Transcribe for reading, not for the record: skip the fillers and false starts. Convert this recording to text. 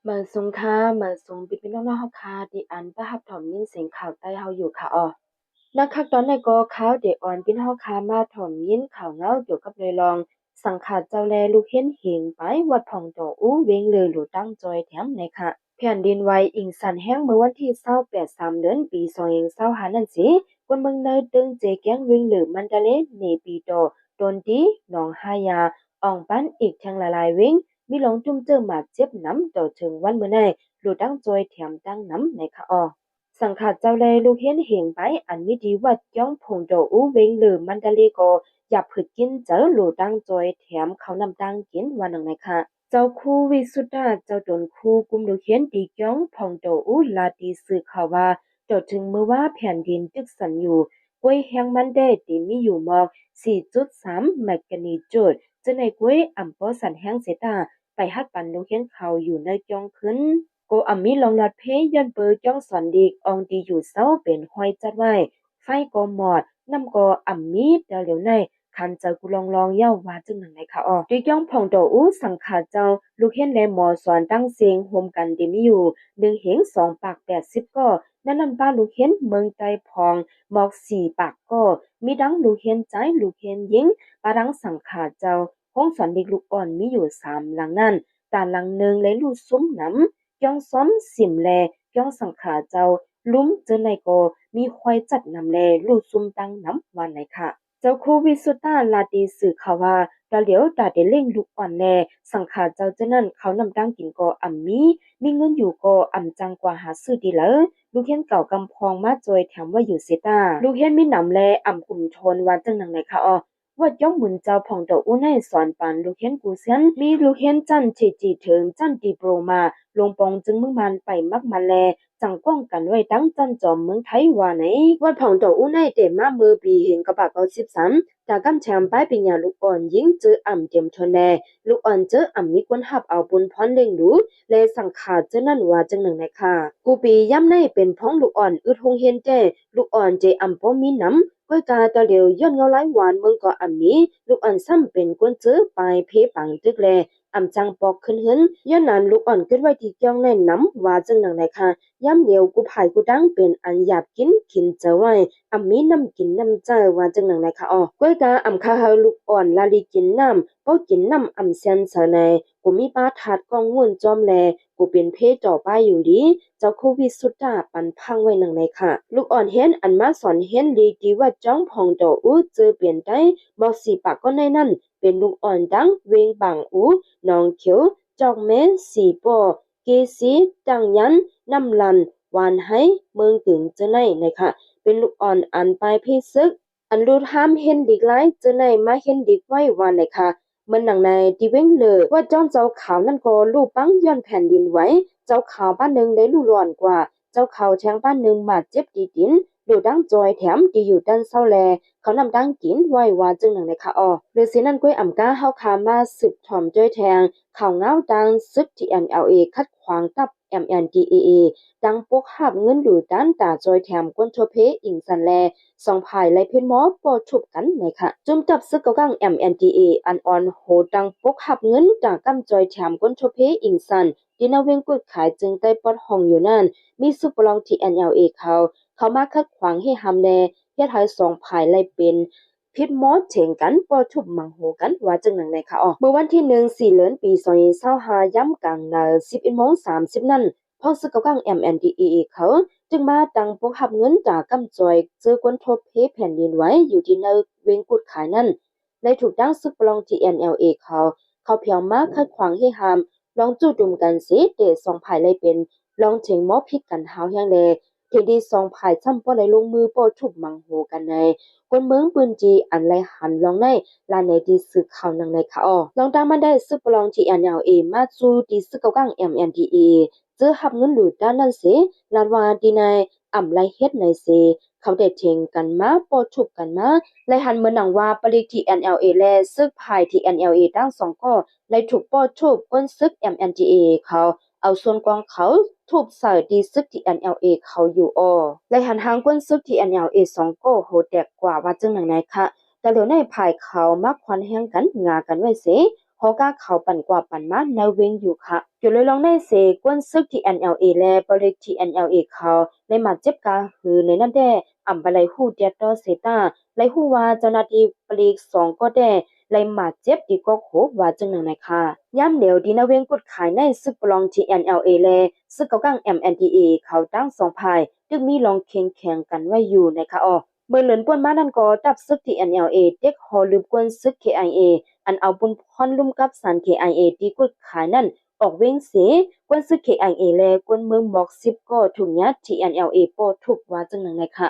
เหมือนสุงค่ะเหมือนสุงปิดพี่น้องๆเฮาค่ะที่อันประรับถอมยินเสียงข่าวใต้เฮาอยู่ค่ะอ้อนักคักตอนในก็ข่าวเดออนพี่น้องเฮาค่ะมาถอมยินข่าวเงาเกี่ยวกับเลยลองสังขารเจ้าแลลูกเห็นหิงไปวัดผ่องโตอู้เวงเลยหลูตั้งจอยแถมในค่ะแผ่นดินไหวอิงสันแห้งเมื่อวันที่28 3เดือนปี2025นั่นสิคนเมืองเนยตึงเจแก้งเวงหรือมันดาเลเนปีโตโดนดีหนองหายาอ่องปั้นอีกทั้งหลายๆเวง มีลองจุ่มเจอหมาเจ็บน้ำต่อถึงวันเมื่อไนหลุดตั้งจอยแถมตั้งน้ำในคะออสังขาดเจ้าแลลูกเห็นเหงไปอันมิดีวัดย่องพงโดอูเวงหรือมันดาเลโกอย่าผึดกินเจอหลุดตั้งจอยแถมเขานำตั้งกินวันหนึ่งในคะเจ้าคู่วิสุทธาเจ้าตนคู่กุมลูกเห็นดีย่องพองโดอูลาดีสื่อข่าวว่าจดถึงเมื่อว่าแผ่นดินจึกสันอยู่กวยแห่งมันได้ตีมีอยู่มอก4.3แมกกานีจูดจะในกวยอ่ำปอสันแห้งเสตา ไปฮัดปันลูกเห็นเขาอยู่ในจองขึ้นโกอามีลองลัดเพยยันเปิดจ้องสอนดีอองดีอยู่เศร้าเป็นห้อยจัดไว้ไฟก็หมอดน้ำก็อ่ำมีเดเหลียวในคันเจอกูลองเย้าว่าจึงหนังไหนคะอ๋อดีจ้องผ่องโตอู้สังขาเจ้าลูกเห็นแลหมอสอนตั้งเสียงโฮมกันดีมีอยู่1 เหง2 ปาก 80ก็นั่นนำป้าลูกเห็นเมืองใจพองหมอก4 ปากก็มีดังลูกเห็นใจลูกเห็นยิงปารังสังขาเจ้า ห้องสอนเด็กลูกอ่อนมีอยู่3 หลังนั่นแต่หลังหนึ่งเลยลูกซุ้มหนำย่องซ้อมสิมแลย่องสังขาเจ้าลุ้มเจอในก็มีควายจัดนำแลลูกซุ้มตั้งน้ำวันไหนค่ะเจ้าโควิดสุต้าลาดีสื่อข่าวว่าดาเหลียวดาเดเล่งลูกอ่อนแลสังขาเจ้าเจ้านั่นเขานำตั้งกินก็อ่ำมีเงินอยู่ก็อ่ำจังกว่าหาซื้อดีเลยลูกเห็นเก่ากำพองมาจอยแถมว่าอยู่เซตาลูกเห็นมีหนำแลอ่ำกลุ่มชนว่าจังหนังไหนค่ะอ๋อ วัดย่อมหมุนเจ้าผ่องเตออู้ในสอนปันลูกเห็นกูเซียนมีลูกเห็นจันเฉจีถึงจันตีโปรมาลงปองจึงมึงมันไปมักมาแลจังก้องกันไว้ตั้งจันจอมเมืองไทยว่าไหนวัดผ่องเตออู้ในเต็มมามือปีเห็นกระบะ93ตากำแชมป้ายปิญญาลูกอ่อนยิงเจออ่ำเต็มชนแลลูกอ่อนเจออ่ำมีคนหับเอาปุนพรเล่งดูแลสังขาเจอนั่นว่าจังหนึ่งไหนค่ะกูปีย่ำในเป็นพ้องลูกอ่อนอึดหงเห็นเจลูกอ่อนเจอ่ำป้อมีน้ำ ก้อยกาตะเหลียวย้อนเงาไหลหวานเมืองก็อ่ำนี้ลูกอ่อนซ้ำเป็นกวนเจอปลายเพปังตึกแลอ่ำจังปอกขึ้นหึนย้อนนั้นลูกอ่อนขึ้นไว้ที่จ้องแน่น้ำว่าจังหนังไหนค่ะย้ำเดียวกูภายกูดังเป็นอันหยาบกินขินเจอไว้อ่ำมีน้ำกินน้ำเจอว่าจังหนังไหนค่ะอ๋อก้อยกาอ่ำคาเฮาลูกอ่อนลาลีกินน้ำป้อกินน้ำอ่ำเซียนเสนกูมีป้าถาดกองง่วนจอมแลกูเป็นเพศจ่อป้ายอยู่ดีเจ้าโควิดสุดาปันพังไว้หนังไหนค่ะลูกอ่อนเห็นอันมาสอนเห็นลีดีว่าจ้องพองโตอู้เจอเปลี่ยนได้บอกสีปากก็ในนั่นเป็นลูกอ่อนดังเวงบางอู้น้องเขียวจอกแม่สีปอเกสีจังยันน้ำลันวานให้เมืองถึงจะไหนนะคะเป็นลูกอ่อนอันปลายเพศซึกอันรูดห้ามเห็นดีไลจะไหนมาเห็นดีไว้วานไหนค่ะมันหนังในดีเว้งเลยว่าจ้องเจ้าขาวนั่นก็ลูกปังย้อนแผ่นดินไว้เจ้าขาวบ้านหนึ่งได้ลูกร้อนกว่าเจ้าเขาแทงบ้านหนึ่งบาดเจ็บดีดินดูดังจอยแถมดีอยู่ด้านเศร้าแลเขานำดังกินไว้ว่าจึงหนังในคะออหรือสินั่นก้วยอ่ำก้าเฮาคามาสืบถ่อมจ้อยแทงข่าวเงาดังซึกที่ NLA คัดขวางตับ MNDAA ดังปกหับเงินอยู่ด้านตาจอยแถมก้นโทเพอิงสันแลสองภายไล่เพ่นหมอปอฉุบกันในค่ะจุ่มจับซึกเกากัง MNDA อันออนโหดังปกหับเงินจากกำจอยแถมก้นโทเพอิงสันดินาเวงกุดขายจึงได้ปอดห้องอยู่นั่นมีสุปลองที่ NLA เขามาคัดขวางให้หำแลยะถอยสองภายไล่เป็นพิษมอเถงกันปอทุบมังโหกันว่าจังหนังในค่ะอ๋อเมื่อวันที่1 4เดือนปี2025ย้ำกลางนา11:30นั่นพ่อซึกเกากัง MNDAA เขาจึงมาตั้งปกหับเงินจากกำจอยเจอกวนทบเพแผ่นดินไว้อยู่ที่ในเวงกุดขายนั่นในถูกตั้งซึกปลองที่ NLA เขาเพียงมาคัดขวางให้หามลองจู่ดุมกันสิเดสองภายไล่เป็นลองเถงหมอพิษกันหาวแห้งแลเทดีสองภายซ้ำป้อได้ลงมือป้อทุบมังโหกันในคนเมืองปืนจีอันไรหันลองในลานในดีสึกข่าวนังในค่ะอ้อลองตามมาได้ซึกปลองที่ NLA มาสู่ดีซึกเกากัง MNDA เจอหับเงินหลุดด้านนั้นเสลานวาดีในอ่ำไรเฮ็ดในเสเขาได้เทงกันมาป้อทุบกันมาไลหันเมือหนังว่าปริกที่ NLA และซึกภายที่ NLA ตั้งสองก็ไลถูกป้อทุบก้นซึก MNDA เขาเอาส่วนกวางเขาทุบใส่ดีซึกที่ NLA เขาอยู่อ้อไลหันหางก้นซึกที่ NLA สองก็โหดแดกกว่าว่าจึงหนังไหนคะแต่เหลียวในภายเขามักควันแห้งกันงากันไว้เส ฮอก้าเขาปั่นกว่าปั่นมาแนวเวงอยู่ค่ะเกี่ยวเลยลองในเสกวนซึกที่ NLA แลบริกที่ NLA เขาเลยมาเจ็บกาหือในนั่นแด้อำบะไลฮู้เดียดอเซตาไลฮู้ว่าเจ้าหน้าที่ปลีก2ก็ได้ไลมาเจ็บดีก็โหว่าจังหนึ่งนะคะย่ำเดียวดีนาเวงกดขายในซึกปลองที่ NLA แลซึกเกากัง MNDA เขาตั้ง2ภายตึกมีลองเค็งแข่งกันไว้อยู่นะคะอ้อเมื่อเลินป่วนมานั่นก็ดับซึกที่ NLA เด็กฮอลืมกวนซึก KIA อันเอาบุญพรลุ่มกับสัน KIA ดีกดขายนั่นออกเว้งเสกวนซึก KIA แลกวนเมืองบอก10ก็ถูกยัดที่ NLA โปทุกว่าจังหนึ่งนะคะ